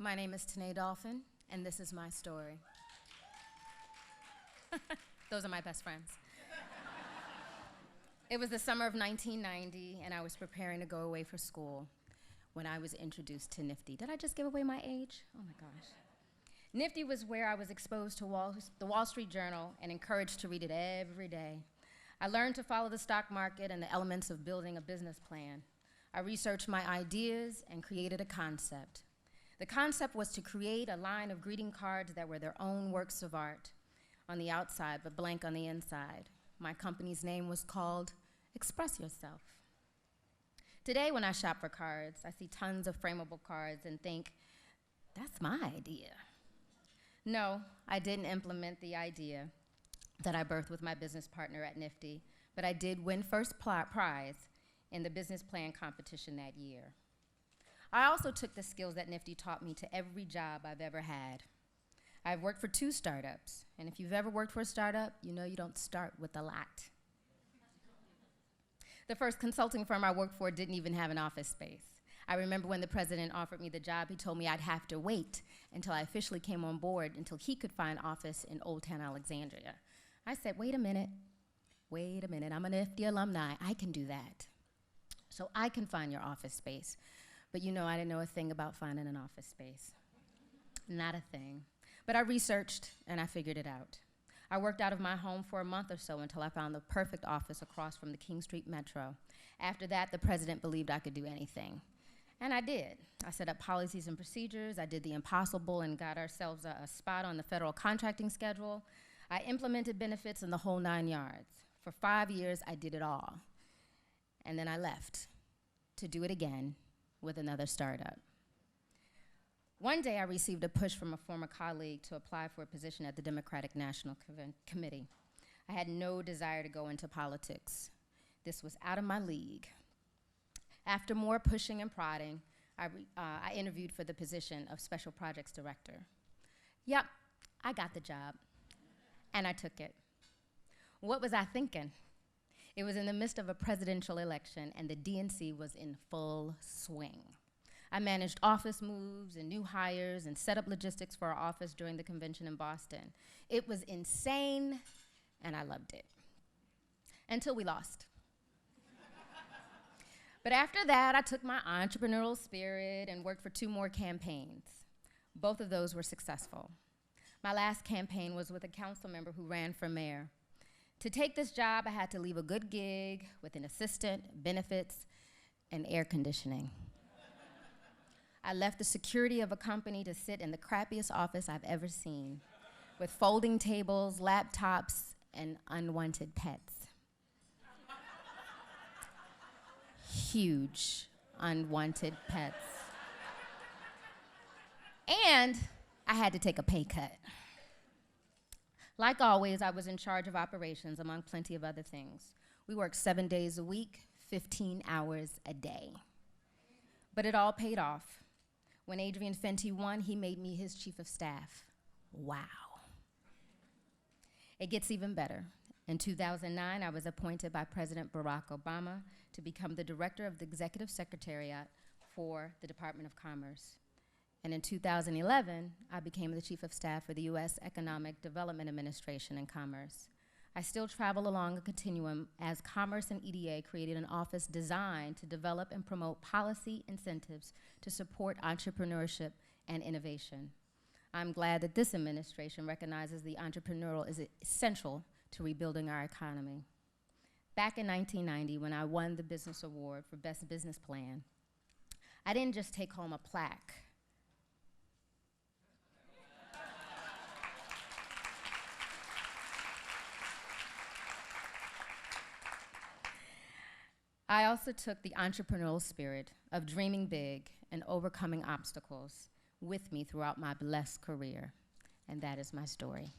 my name is Tene Dolphin, and this is my story. Those are my best friends. It was the summer of 1990, and I was preparing to go away for school when I was introduced to Nifty. Did I just give away my age? Oh my gosh. Nifty was where I was exposed to the Wall Street Journal and encouraged to read it every day. I learned to follow the stock market and the elements of building a business plan. I researched my ideas and created a concept. The concept was to create a line of greeting cards that were their own works of art on the outside, but blank on the inside. My company's name was called Express Yourself. Today, when I shop for cards, I see tons of frameable cards and think, that's my idea. No, I didn't implement the idea that I birthed with my business partner at Nifty, but I did win first prize in the business plan competition that year. I also took the skills that Nifty taught me to every job I've ever had. I've worked for 2 startups, and if you've ever worked for a startup, you know you don't start with a lot. The first consulting firm I worked for didn't even have an office space. I remember when the president offered me the job, he told me I'd have to wait until I officially came on board until he could find office in Old Town Alexandria. I said, wait a minute, I'm a Nifty alumni, I can do that. So I can find your office space. But you know, I didn't know a thing about finding an office space. Not a thing. But I researched and I figured it out. I worked out of my home for a month or so until I found the perfect office across from the King Street Metro. After that, the president believed I could do anything. And I did. I set up policies and procedures. I did the impossible and got ourselves a spot on the federal contracting schedule. I implemented benefits in the whole 9 yards. For 5 years, I did it all. And then I left to do it again with another startup. One day I received a push from a former colleague to apply for a position at the Democratic National Committee. I had no desire to go into politics. This was out of my league. After more pushing and prodding, I interviewed for the position of Special Projects Director. Yep, I got the job, and I took it. What was I thinking? It was in the midst of a presidential election, and the DNC was in full swing. I managed office moves and new hires and set up logistics for our office during the convention in Boston. It was insane, and I loved it. Until we lost. But after that, I took my entrepreneurial spirit and worked for 2 more campaigns. Both of those were successful. My last campaign was with a council member who ran for mayor. To take this job, I had to leave a good gig with an assistant, benefits, and air conditioning. I left the security of a company to sit in the crappiest office I've ever seen, with folding tables, laptops, and unwanted pets. Huge unwanted pets. And I had to take a pay cut. Like always, I was in charge of operations among plenty of other things. We worked 7 days a week, 15 hours a day. But it all paid off. When Adrian Fenty won, he made me his chief of staff. Wow. It gets even better. In 2009, I was appointed by President Barack Obama to become the director of the executive secretariat for the Department of Commerce. And in 2011, I became the chief of staff for the U.S. Economic Development Administration and Commerce. I still travel along a continuum as Commerce and EDA created an office designed to develop and promote policy incentives to support entrepreneurship and innovation. I'm glad that this administration recognizes the entrepreneurial is essential to rebuilding our economy. Back in 1990, when I won the Business Award for Best Business Plan, I didn't just take home a plaque. I also took the entrepreneurial spirit of dreaming big and overcoming obstacles with me throughout my blessed career, and that is my story.